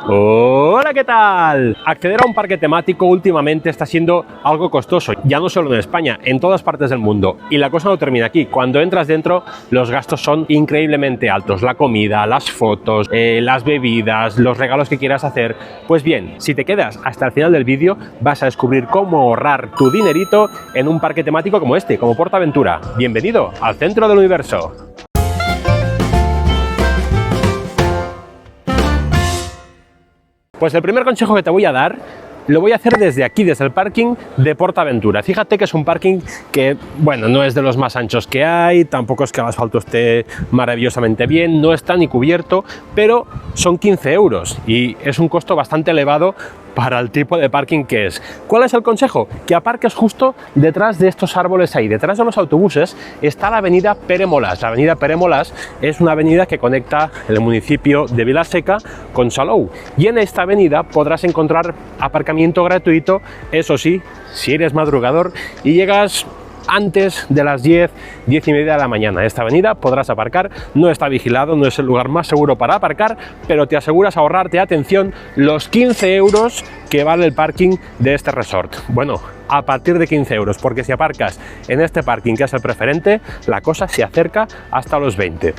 Hola, ¿qué tal? Acceder a un parque temático últimamente está siendo algo costoso, ya no solo en España, en todas partes del mundo. Y la cosa no termina aquí. Cuando entras dentro, los gastos son increíblemente altos. La comida, las fotos, las bebidas, los regalos que quieras hacer. Pues bien, si te quedas hasta el final del vídeo, vas a descubrir cómo ahorrar tu dinerito en un parque temático como este, como PortAventura. Bienvenido al centro del universo. Pues el primer consejo que te voy a dar lo voy a hacer desde aquí, desde el parking de PortAventura. Fíjate que es un parking que, bueno, no es de los más anchos que hay, tampoco es que el asfalto esté maravillosamente bien, no está ni cubierto, pero son 15 euros y es un costo bastante elevado para el tipo de parking que es. ¿Cuál es el consejo? Que aparques justo detrás de estos árboles ahí. Detrás de los autobuses está la avenida Pere Molas. La avenida Pere Molas es una avenida que conecta el municipio de Vila-seca con Salou. Y en esta avenida podrás encontrar aparcamiento gratuito, eso sí, si eres madrugador y llegas antes de las 10, 10 y media de la mañana. Esta avenida podrás aparcar, no está vigilado, no es el lugar más seguro para aparcar, pero te aseguras ahorrarte, atención, los 15 euros que vale el parking de este resort. Bueno, a partir de 15 euros, porque si aparcas en este parking, que es el preferente, la cosa se acerca hasta los 20.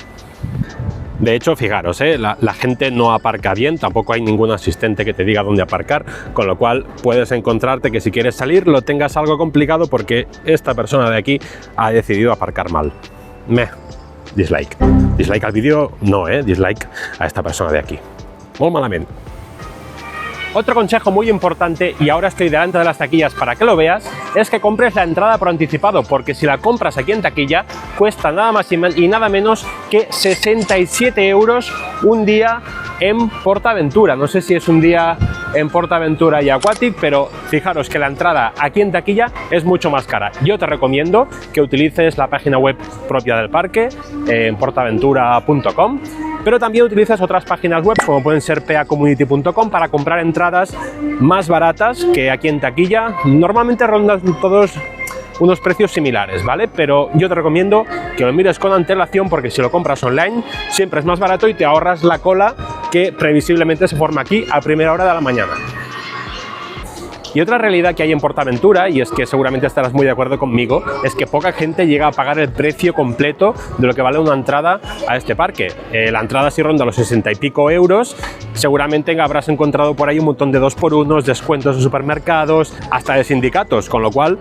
De hecho, fijaros, la gente no aparca bien, tampoco hay ningún asistente que te diga dónde aparcar, con lo cual puedes encontrarte que si quieres salir lo tengas algo complicado porque esta persona de aquí ha decidido aparcar mal. Dislike. Dislike al vídeo, no, dislike a esta persona de aquí. Muy malamente. Otro consejo muy importante, y ahora estoy delante de las taquillas para que lo veas, es que compres la entrada por anticipado, porque si la compras aquí en taquilla, cuesta nada más y nada menos que 67 euros un día en PortAventura. No sé si es un día en PortAventura y Aquatic, pero fijaros que la entrada aquí en taquilla es mucho más cara. Yo te recomiendo que utilices la página web propia del parque, en portaventura.com, pero también utilices otras páginas web como pueden ser peacommunity.com para comprar entradas más baratas que aquí en taquilla. Normalmente rondan todos unos precios similares, ¿vale? Pero yo te recomiendo que lo mires con antelación porque si lo compras online siempre es más barato y te ahorras la cola que previsiblemente se forma aquí a primera hora de la mañana. Y otra realidad que hay en PortAventura, y es que seguramente estarás muy de acuerdo conmigo, es que poca gente llega a pagar el precio completo de lo que vale una entrada a este parque. La entrada sí ronda los 60 y pico euros, seguramente habrás encontrado por ahí un montón de 2x1, descuentos de supermercados, hasta de sindicatos, con lo cual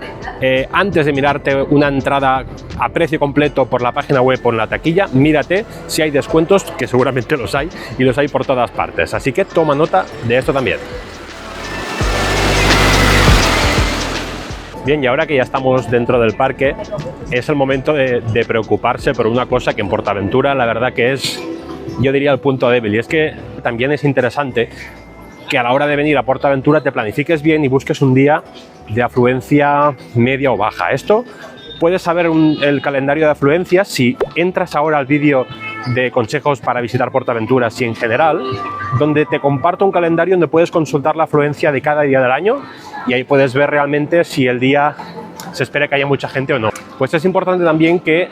antes de mirarte una entrada a precio completo por la página web o en la taquilla, mírate si hay descuentos, que seguramente los hay, y los hay por todas partes. Así que toma nota de esto también. Bien, y ahora que ya estamos dentro del parque, es el momento de preocuparse por una cosa que en PortAventura la verdad que es, yo diría, el punto débil, y es que también es interesante que a la hora de venir a PortAventura te planifiques bien y busques un día de afluencia media o baja. Esto puedes saber el calendario de afluencias si entras ahora al vídeo de consejos para visitar PortAventura, y en general, donde te comparto un calendario donde puedes consultar la afluencia de cada día del año y ahí puedes ver realmente si el día se espera que haya mucha gente o no. Pues es importante también que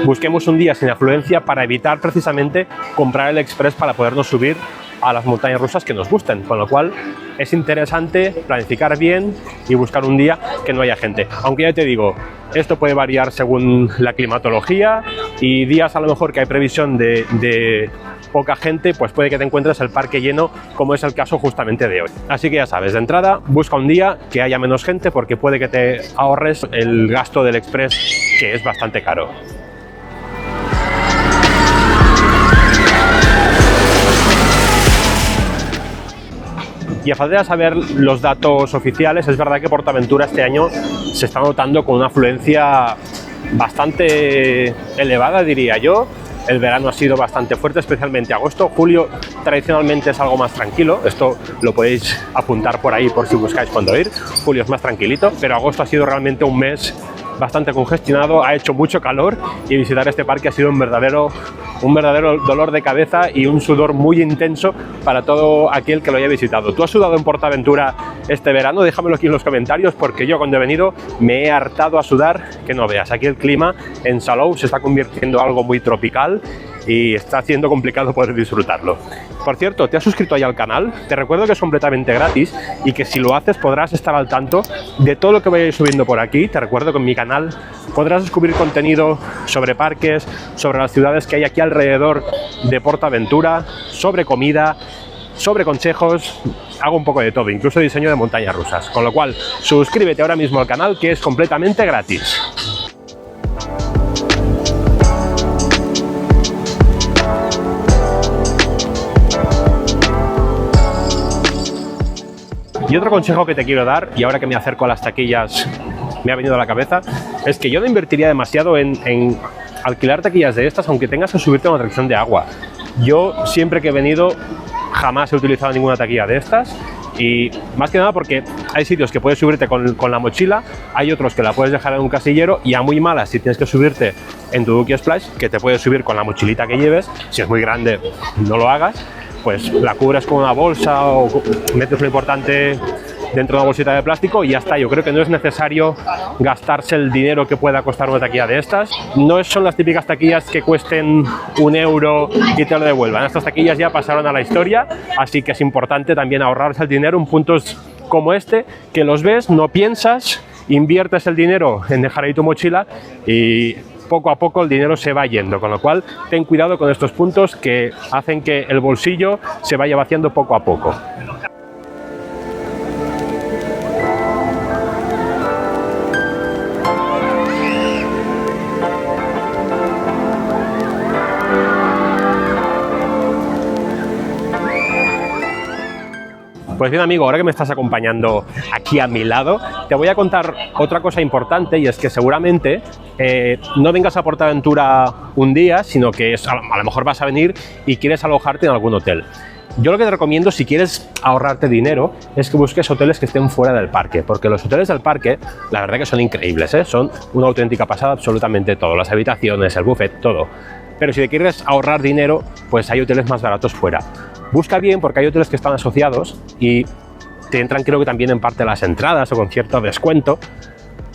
busquemos un día sin afluencia para evitar precisamente comprar el express para podernos subir a las montañas rusas que nos gusten, con lo cual es interesante planificar bien y buscar un día que no haya gente. Aunque ya te digo, esto puede variar según la climatología y días a lo mejor que hay previsión de poca gente, pues puede que te encuentres el parque lleno, como es el caso justamente de hoy. Así que ya sabes, de entrada busca un día que haya menos gente porque puede que te ahorres el gasto del express, que es bastante caro. Y a falta de saber los datos oficiales, es verdad que PortAventura este año se está notando con una afluencia bastante elevada, diría yo. El verano ha sido bastante fuerte, especialmente agosto. Julio tradicionalmente es algo más tranquilo, esto lo podéis apuntar por ahí por si buscáis cuándo ir. Julio es más tranquilito, pero agosto ha sido realmente un mes bastante congestionado, ha hecho mucho calor y visitar este parque ha sido un verdadero dolor de cabeza y un sudor muy intenso para todo aquel que lo haya visitado. ¿Tú has sudado en PortAventura este verano? Déjamelo aquí en los comentarios porque yo cuando he venido me he hartado a sudar que no veas. Aquí el clima en Salou se está convirtiendo en algo muy tropical y está siendo complicado poder disfrutarlo. Por cierto, ¿te has suscrito ya al canal? Te recuerdo que es completamente gratis y que si lo haces podrás estar al tanto de todo lo que vaya subiendo por aquí. Te recuerdo que en mi canal podrás descubrir contenido sobre parques, sobre las ciudades que hay aquí alrededor de PortAventura, sobre comida, sobre consejos, hago un poco de todo, incluso diseño de montañas rusas. Con lo cual, suscríbete ahora mismo al canal, que es completamente gratis. Y otro consejo que te quiero dar, y ahora que me acerco a las taquillas me ha venido a la cabeza, es que yo no invertiría demasiado en alquilar taquillas de estas, aunque tengas que subirte a una atracción de agua. Yo siempre que he venido jamás he utilizado ninguna taquilla de estas, y más que nada porque hay sitios que puedes subirte con la mochila, hay otros que la puedes dejar en un casillero, y a muy malas, si tienes que subirte en tu Duki Splash, que te puedes subir con la mochilita que lleves, si es muy grande no lo hagas, pues la cubres con una bolsa o metes lo importante dentro de una bolsita de plástico y ya está. Yo creo que no es necesario gastarse el dinero que pueda costar una taquilla de estas. No son las típicas taquillas que cuesten €1 y te lo devuelvan. Estas taquillas ya pasaron a la historia, así que es importante también ahorrarse el dinero en puntos como este, que los ves, no piensas, inviertes el dinero en dejar ahí tu mochila y poco a poco el dinero se va yendo, con lo cual ten cuidado con estos puntos que hacen que el bolsillo se vaya vaciando poco a poco. Pues bien, amigo, ahora que me estás acompañando aquí a mi lado, te voy a contar otra cosa importante, y es que seguramente no vengas a PortAventura un día, sino que a lo mejor vas a venir y quieres alojarte en algún hotel. Yo lo que te recomiendo, si quieres ahorrarte dinero, es que busques hoteles que estén fuera del parque, porque los hoteles del parque, la verdad que son increíbles, ¿eh? Son una auténtica pasada absolutamente todo, las habitaciones, el buffet, todo. Pero si te quieres ahorrar dinero, pues hay hoteles más baratos fuera. Busca bien, porque hay hoteles que están asociados y te entran, creo que también en parte las entradas o con cierto descuento,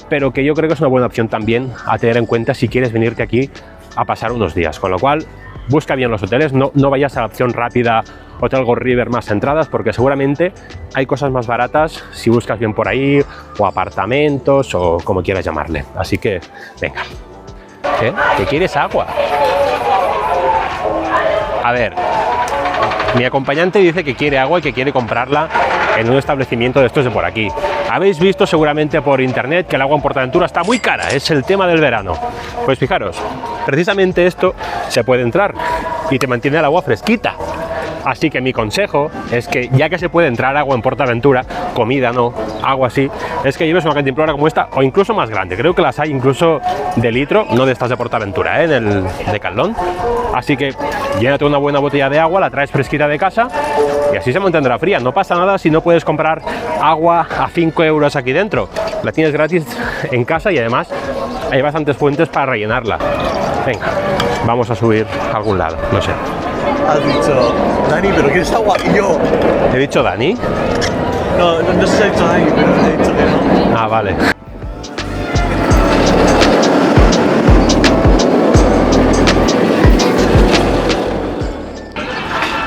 pero que yo creo que es una buena opción también a tener en cuenta si quieres venirte aquí a pasar unos días. Con lo cual, busca bien los hoteles, no vayas a la opción rápida Hotel Gold River más entradas, porque seguramente hay cosas más baratas si buscas bien por ahí, o apartamentos, o como quieras llamarle. Así que, venga. ¿Qué? ¿Que quieres agua? A ver, mi acompañante dice que quiere agua y que quiere comprarla en un establecimiento de estos de por aquí. Habéis visto seguramente por internet que el agua en PortAventura está muy cara, es el tema del verano. Pues fijaros, precisamente esto se puede entrar y te mantiene el agua fresquita. Así que mi consejo es que, ya que se puede entrar agua en PortAventura, comida no, agua sí, es que lleves una cantimplora como esta, o incluso más grande. Creo que las hay incluso de litro, no de estas de PortAventura, en el Decathlon. Así que llévate una buena botella de agua, la traes fresquita de casa y así se mantendrá fría. No pasa nada si no puedes comprar agua a 5 € aquí dentro. La tienes gratis en casa y además hay bastantes fuentes para rellenarla. Venga, vamos a subir a algún lado, no sé. Has dicho, Dani, ¿pero quieres agua? Y yo... ¿He dicho Dani? No sé si he dicho Dani, pero he dicho que no. Ah, vale.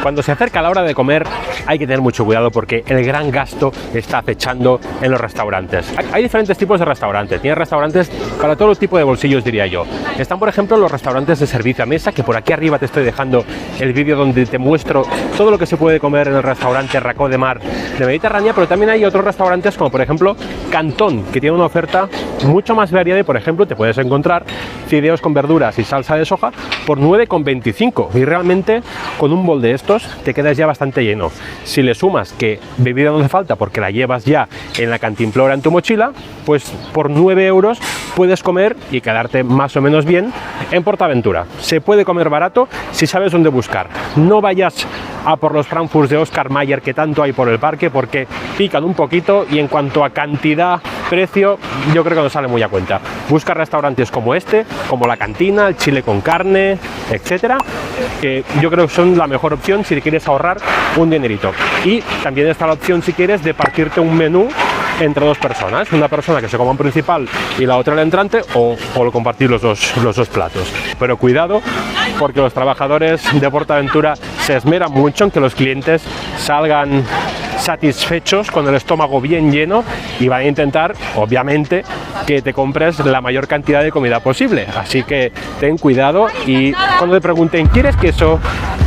Cuando se acerca la hora de comer hay que tener mucho cuidado, porque el gran gasto está acechando en los restaurantes. Hay diferentes tipos de restaurantes. Tienes restaurantes para todo tipo de bolsillos, diría yo. Están, por ejemplo, los restaurantes de servicio a mesa, que por aquí arriba te estoy dejando el vídeo donde te muestro todo lo que se puede comer en el restaurante Racó de Mar de Mediterránea, pero también hay otros restaurantes como por ejemplo Cantón, que tiene una oferta mucho más variada y por ejemplo te puedes encontrar fideos con verduras y salsa de soja por 9,25 y realmente con un bol de estos te quedas ya bastante lleno. Si le sumas que bebida no hace falta porque la llevas ya en la cantimplora en tu mochila, pues por 9 € puedes comer y quedarte más o menos bien en PortAventura. Se puede comer barato si sabes dónde buscar. No vayas a por los Frankfurts de Oscar Mayer que tanto hay por el parque, porque pican un poquito y en cuanto a cantidad, precio, yo creo que no sale muy a cuenta. Busca restaurantes como este, como La Cantina, el chile con carne, etcétera, que yo creo que son la mejor opción si quieres ahorrar un dinerito. Y también está la opción, si quieres, de partirte un menú entre dos personas, una persona que se coma un principal y la otra el entrante, o compartir los dos platos. Pero cuidado, porque los trabajadores de PortAventura se esmeran mucho en que los clientes salgan satisfechos, con el estómago bien lleno, y van a intentar, obviamente, que te compres la mayor cantidad de comida posible. Así que ten cuidado, y cuando te pregunten ¿quieres queso?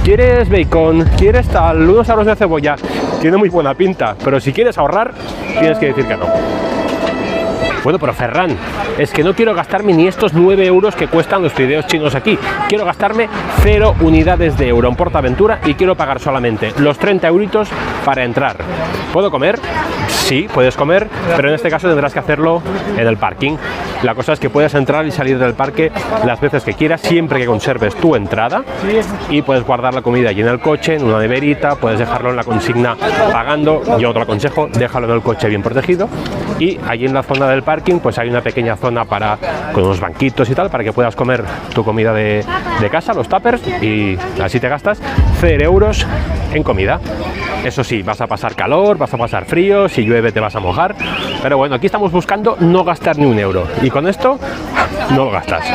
¿Quieres bacon? ¿Quieres tal? Unos aros de cebolla? Tiene muy buena pinta, pero si quieres ahorrar, tienes que decir que no. Bueno, pero Ferran, es que no quiero gastarme ni estos 9 euros que cuestan los fideos chinos aquí. Quiero gastarme 0 unidades de euro en PortAventura y quiero pagar solamente los 30 euritos para entrar. ¿Puedo comer? Sí, puedes comer, pero en este caso tendrás que hacerlo en el parking. La cosa es que puedes entrar y salir del parque las veces que quieras, siempre que conserves tu entrada, y puedes guardar la comida allí en el coche, en una neverita, puedes dejarlo en la consigna pagando. Yo te lo aconsejo, déjalo en el coche bien protegido, y allí en la zona del parking pues hay una pequeña zona con unos banquitos y tal, para que puedas comer tu comida de casa, los tuppers, y así te gastas 0 euros en comida. Eso sí, vas a pasar calor, vas a pasar frío, si llueve te vas a mojar, pero bueno, aquí estamos buscando no gastar ni un euro, y con esto no lo gastas.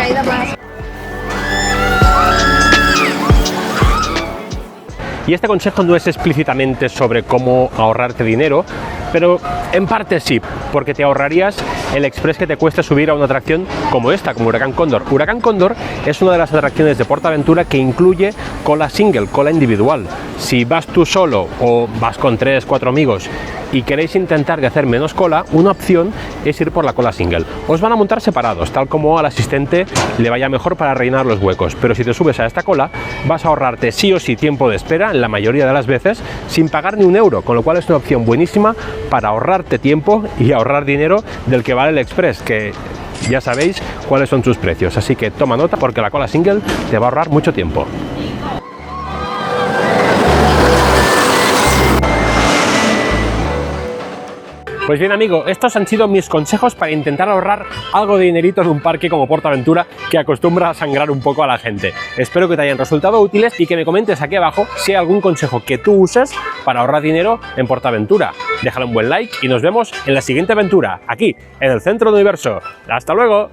Y este consejo no es explícitamente sobre cómo ahorrarte dinero, pero en parte sí, porque te ahorrarías el express que te cueste subir a una atracción como esta, como Huracán Cóndor. Huracán Cóndor es una de las atracciones de PortAventura que incluye cola single, cola individual. Si vas tú solo o vas con 3, 4 amigos y queréis intentar de hacer menos cola, una opción es ir por la cola single. Os van a montar separados, tal como al asistente le vaya mejor para rellenar los huecos, pero si te subes a esta cola vas a ahorrarte sí o sí tiempo de espera en la mayoría de las veces sin pagar ni un euro, con lo cual es una opción buenísima para ahorrarte tiempo y ahorrar dinero del que vale el express, que ya sabéis cuáles son sus precios, así que toma nota, porque la cola single te va a ahorrar mucho tiempo. Pues bien, amigo, estos han sido mis consejos para intentar ahorrar algo de dinerito de un parque como PortAventura, que acostumbra a sangrar un poco a la gente. Espero que te hayan resultado útiles y que me comentes aquí abajo si hay algún consejo que tú uses para ahorrar dinero en PortAventura. Déjale un buen like y nos vemos en la siguiente aventura, aquí, en el centro del universo. ¡Hasta luego!